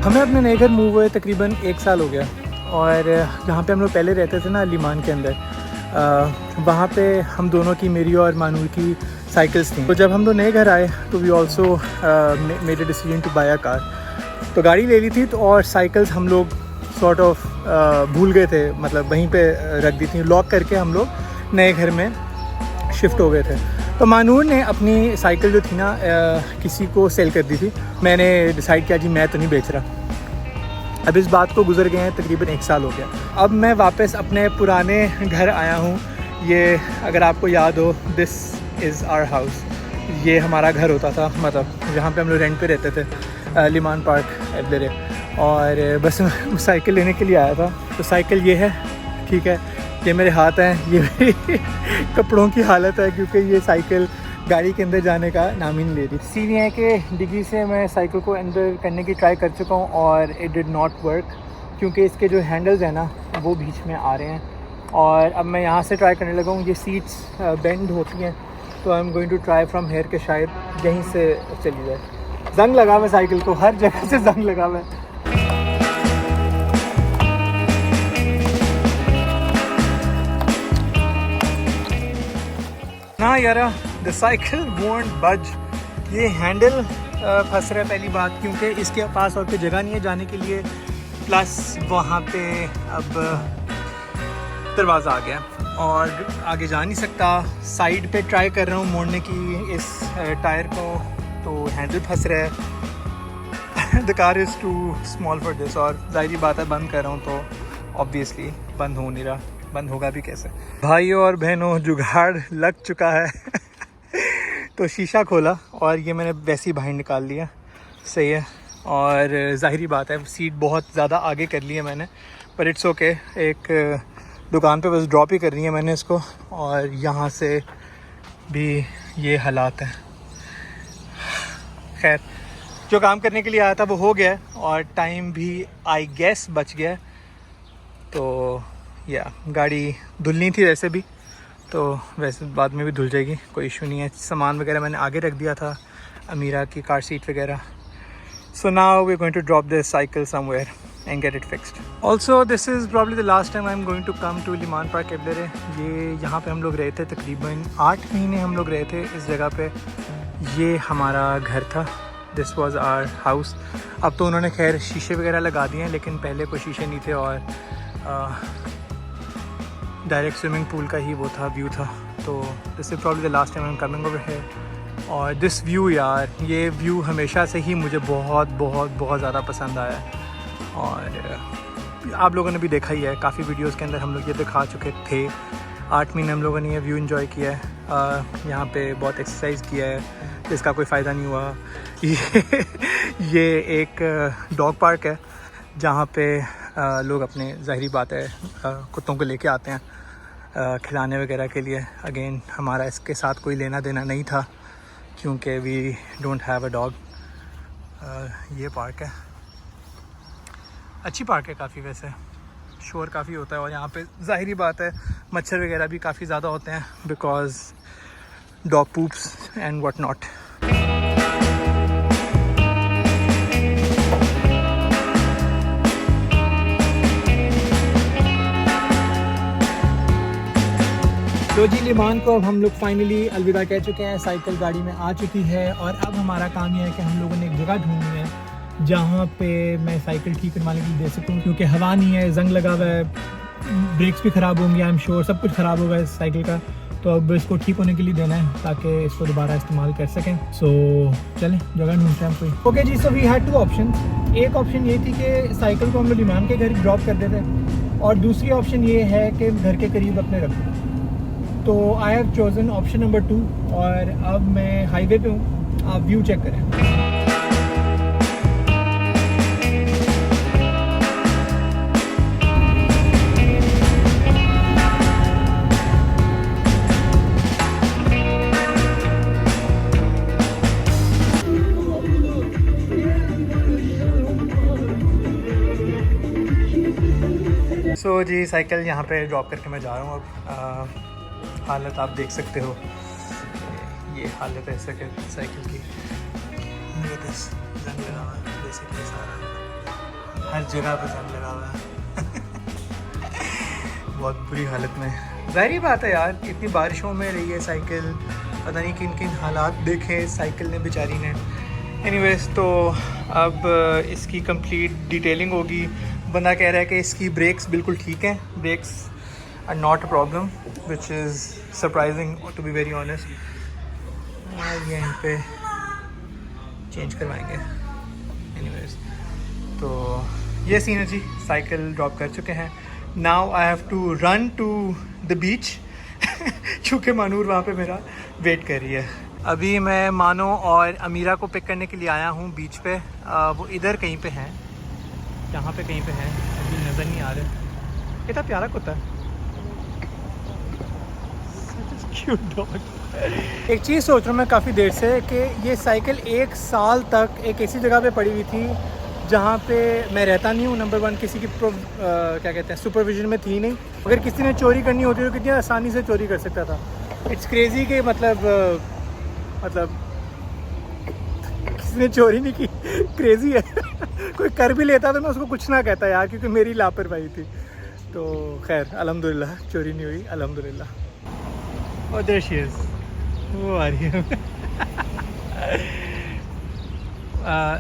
हमें अपने नए घर मूव हुए तकरीबन 1 साल हो गया और जहाँ पे हम लोग पहले रहते थे ना लिमान के अंदर, वहाँ पे हम दोनों की, मेरी और मानूर की साइकिल्स थी। तो जब हम लोग नए घर आए तो we also made a decision to buy a car. तो गाड़ी ले ली थी तो और साइकिल्स हम लोग सॉर्ट ऑफ भूल गए थे, मतलब वहीं पे रख दी थी, लॉक करके हम लोग नए घर में शिफ्ट हो गए थे। तो मानूर ने अपनी साइकिल जो थी ना किसी को सेल कर दी थी। मैंने डिसाइड किया जी मैं तो नहीं बेच रहा। अब इस बात को गुजर गए हैं तकरीबन 1 साल हो गया। अब मैं वापस अपने पुराने घर आया हूँ। ये अगर आपको याद हो, दिस इज़ आवर हाउस। ये हमारा घर होता था, मतलब जहाँ पे हम लोग रेंट पे रहते थे, लिमान पार्क एवलेरे। और बस साइकिल लेने के लिए आया था। तो साइकिल ये है, ठीक है, ये मेरे हाथ हैं, ये मेरी कपड़ों की हालत है क्योंकि ये साइकिल गाड़ी के अंदर जाने का नाम ही नहीं ले रही। सीढ़ियाँ के डिग्गी से मैं साइकिल को अंदर करने की ट्राई कर चुका हूँ और इट डिड नॉट वर्क क्योंकि इसके जो हैंडल्स हैं ना वो बीच में आ रहे हैं। और अब मैं यहाँ से ट्राई करने लगा हूँ। ये सीट्स बेंड होती हैं तो I am going to try from here के शायद यहीं से चली जाए। जंग लगा हुआ साइकिल को, हर जगह से जंग लगा हुआ है। ना यार, द साइकिल वोंट बज। ये हैंडल फंस रहा है पहली बात, क्योंकि इसके पास और कोई जगह नहीं है जाने के लिए, प्लस वहाँ पे अब दरवाज़ा आ गया और आगे जा नहीं सकता। साइड पे ट्राई कर रहा हूँ मोड़ने की इस टायर को, तो हैंडल फंस रहा है। The car is too small for this. और ज़ाहिर बात है बंद कर रहा हूँ तो ऑब्वियसली बंद हो नहीं रहा, बंद होगा भी कैसे। भाइयों और बहनों, जुगाड़ लग चुका है। तो शीशा खोला और ये मैंने वैसे ही बाहर निकाल लिया, सही है। और ज़ाहिरी बात है सीट बहुत ज़्यादा आगे कर ली है मैंने, पर इट्स ओके। एक दुकान पे बस ड्रॉप ही कर रही है मैंने इसको, और यहाँ से भी ये हालात हैं। खैर, जो काम करने के लिए आया था वो हो गया और टाइम भी आई गेस बच गया। तो या गाड़ी धुलनी थी वैसे भी, तो वैसे बाद में भी धुल जाएगी, कोई इशू नहीं है। सामान वगैरह मैंने आगे रख दिया था, अमीरा की कार सीट वगैरह। So now we are going to drop this cycle somewhere and get it fixed. Also this is probably the last time I am going to come to Leman Park एवलेरे। ये यहाँ पे हम लोग रहे थे तकरीबन 8 महीने हम लोग रहे थे इस जगह पे। ये हमारा घर था, दिस वॉज आवर हाउस। अब तो उन्होंने खैर शीशे वगैरह लगा दिए हैं, लेकिन पहले कोई शीशे नहीं थे और डायरेक्ट स्विमिंग पूल का ही वो था, व्यू था। तो this is probably the last time I am coming over here. और दिस व्यू यार, ये व्यू हमेशा से ही मुझे बहुत बहुत बहुत ज़्यादा पसंद आया है। और आप लोगों ने भी देखा ही है, काफ़ी वीडियोस के अंदर हम लोग ये दिखा चुके थे। 8 महीने हम लोगों ने ये व्यू एंजॉय किया है। यहाँ पे बहुत एक्सरसाइज किया है, इसका कोई फ़ायदा नहीं हुआ। ये एक डॉग पार्क है जहाँ पे लोग अपने, ज़ाहिरी बात है, कुत्तों को लेके आते हैं खिलाने वगैरह के लिए। अगेन हमारा इसके साथ कोई लेना देना नहीं था क्योंकि we don't have a dog. ये पार्क है, अच्छी पार्क है काफ़ी, वैसे शोर काफ़ी होता है और यहाँ पे ज़ाहिरी बात है मच्छर वगैरह भी काफ़ी ज़्यादा होते हैं because dog poops and what not. तो जी, लिमान को अब हम लोग फाइनली अलविदा कह चुके हैं। साइकिल गाड़ी में आ चुकी है और अब हमारा काम यह है कि हम लोगों ने एक जगह ढूंढनी है जहाँ पे मैं साइकिल ठीक करवाने के लिए दे सकूँ, क्योंकि हवा नहीं है, जंग लगा हुआ है, ब्रेक्स भी ख़राब होंगे, आई एम श्योर सब कुछ ख़राब होगा इस साइकिल का। तो अब इसको ठीक होने के लिए देना है ताकि इसको दोबारा इस्तेमाल कर सकें। सो चलें जगह ढूंढते हैं कोई। ओके जी, सो वी हैड 2 ऑप्शन। एक ऑप्शन ये थी कि साइकिल को हम लोग लिमान के घर ड्रॉप कर देते, और दूसरी ऑप्शन ये है कि घर के करीब अपने रख दूँ। तो I have chosen option number 2 और अब मैं हाईवे पे हूँ, आप व्यू चेक करें। सो जी, साइकिल यहाँ पे ड्रॉप करके मैं जा रहा हूँ अब। हालत आप देख सकते हो, ये हालत है साइकिल की। बेसिकली सारा हर जगह पे जंग लगा हुआ है। बहुत बुरी हालत में। ज़ाहिर बात है यार, इतनी बारिशों में रही है साइकिल, पता नहीं किन किन हालात देखे साइकिल ने बेचारी ने। एनीवेज, तो अब इसकी कंप्लीट डिटेलिंग होगी। बंदा कह रहा है कि इसकी ब्रेक्स बिल्कुल ठीक हैं, brakes are not a problem, which is surprising to be very honest. ये यहाँ पे चेंज करवाएंगे। एनीवेज, तो ये सीन है जी, साइकिल ड्रॉप कर चुके हैं। Now I have to run to the beach चूँकि मानूर वहाँ पे मेरा वेट कर रही है। अभी मैं मानो और अमीरा को पिक करने के लिए आया हूँ बीच पे। वो इधर कहीं पे हैं, यहाँ पे कहीं पे हैं, अभी नज़र नहीं आ रहे। कितना प्यारा कुत्ता है, क्यूट डॉग। एक चीज़ सोच रहा हूँ मैं काफ़ी देर से कि ये साइकिल 1 साल तक एक ऐसी जगह पे पड़ी हुई थी जहाँ पे मैं रहता नहीं हूँ। नंबर 1, किसी की क्या कहते हैं सुपरविजन में थी नहीं। अगर किसी ने चोरी करनी होती तो कितनी आसानी से चोरी कर सकता था। इट्स क्रेज़ी कि मतलब किसी ने चोरी नहीं की, क्रेज़ी है। कोई कर भी लेता तो मैं उसको कुछ ना कहता यार, क्योंकि मेरी लापरवाही थी। तो खैर अल्हम्दुलिल्लाह चोरी नहीं हुई, अल्हम्दुलिल्लाह। और देयर शी इज़, वो आ रही है।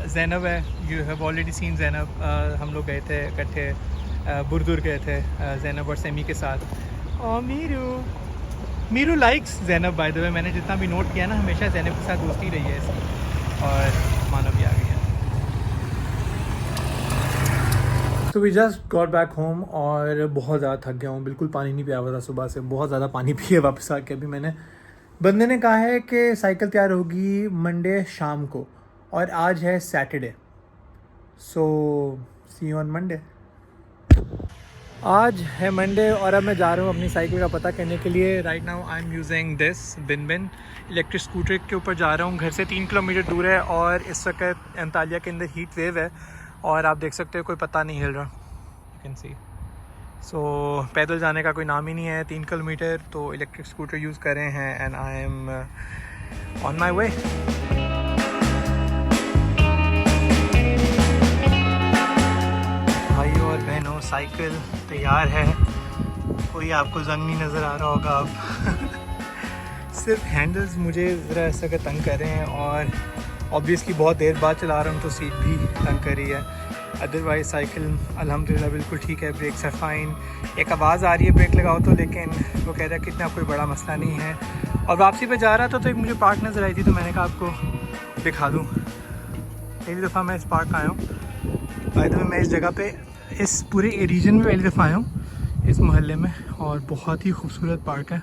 ज़ैनब है, you have already seen Zainab. हम लोग गए थे इकट्ठे, बुरदुर गए थे ज़ैनब और सेमी के साथ। और Meeru likes Zainab by the way. मैंने जितना भी नोट किया ना, हमेशा ज़ैनब के साथ दोस्ती रही है इसकी। और मानव भी आ गई है। तो we just got back home और बहुत ज़्यादा थक गया हूँ, बिल्कुल पानी नहीं पिया हुआ था सुबह से, बहुत ज़्यादा पानी पिए वापस आके। अभी मैंने, बंदे ने कहा है कि साइकिल तैयार होगी मंडे शाम को, और आज है Saturday, so see you on Monday. आज है मंडे और अब मैं जा रहा हूँ अपनी साइकिल का पता करने के लिए। Right now I am using this bin electric scooter के ऊपर जा रहा हूँ। घर से 3 किलोमीटर दूर है और इस वक्त अंतालिया के अंदर हीट वेव है और आप देख सकते हो कोई पता नहीं हिल रहा, यू कैन सी। सो पैदल जाने का कोई नाम ही नहीं है 3 किलोमीटर, तो इलेक्ट्रिक स्कूटर यूज़ कर रहे हैं and I am on my way. भाइयों और बहनों, साइकिल तैयार है। कोई आपको जंग नहीं नज़र आ रहा होगा अब। सिर्फ हैंडल्स मुझे ज़रा ऐसा का तंग कर रहे हैं और ऑब्वियसली बहुत देर बाद चला रहा हूँ तो सीट भी तंग कर रही है। अदरवाइज़ साइकिल अल्हम्दुलिल्लाह बिल्कुल ठीक है, ब्रेक्स है फ़ाइन। एक आवाज़ आ रही है ब्रेक लगाओ तो, लेकिन वो कह रहा है कि इतना कोई बड़ा मसला नहीं है। और वापसी पे जा रहा था तो एक मुझे पार्क नज़र आई थी, तो मैंने कहा आपको दिखा दूँ। पहली दफ़ा मैं इस पार्क आया हूँ। बाय द वे मैं इस जगह पे, इस पूरे रीजन में पहली दफ़ा आया हूँ, इस मोहल्ले में, और बहुत ही खूबसूरत पार्क है।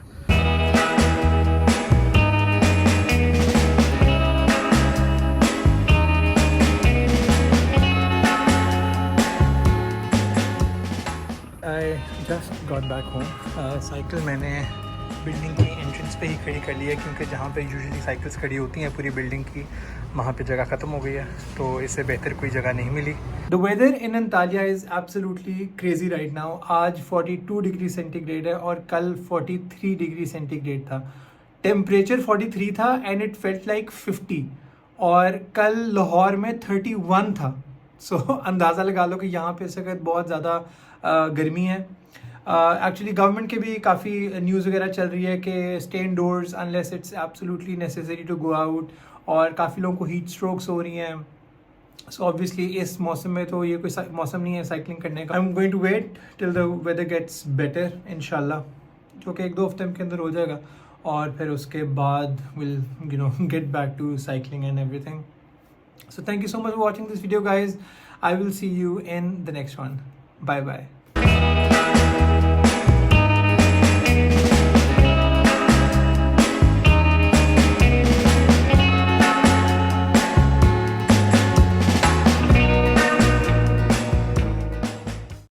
I just got back home. Cycle मैंने बिल्डिंग की एंट्रेंस पे ही खड़ी कर ली है, क्योंकि जहाँ पे यूजुअली साइकिल्स खड़ी होती हैं पूरी बिल्डिंग की, वहाँ पे जगह ख़त्म हो गई है, तो इससे बेहतर कोई जगह नहीं मिली। The weather in Antalya is absolutely crazy right now. आज 42 डिग्री सेंटीग्रेड है और कल 43 डिग्री सेंटीग्रेड था। टेम्परेचर 43 था एंड इट फेल्ट लाइक 50, और कल लाहौर में 31 था। सो अंदाज़ा लगा लो कि यहाँ पे इस वक्त बहुत ज़्यादा गर्मी है। एक्चुअली गवर्नमेंट के भी काफ़ी न्यूज़ वगैरह चल रही है कि stay indoors unless it's absolutely necessary to go out, और काफ़ी लोगों को हीट स्ट्रोक्स हो रही हैं। सो ऑब्वियसली इस मौसम में तो ये कोई मौसम नहीं है साइकिलिंग करने का। I am going to wait till the weather gets better इंशाल्लाह, जो कि 1-2 हफ्ते के अंदर हो जाएगा, और फिर उसके बाद will get back to cycling and everything. So thank you so much for watching this video guys. I will see you in the next one. Bye bye.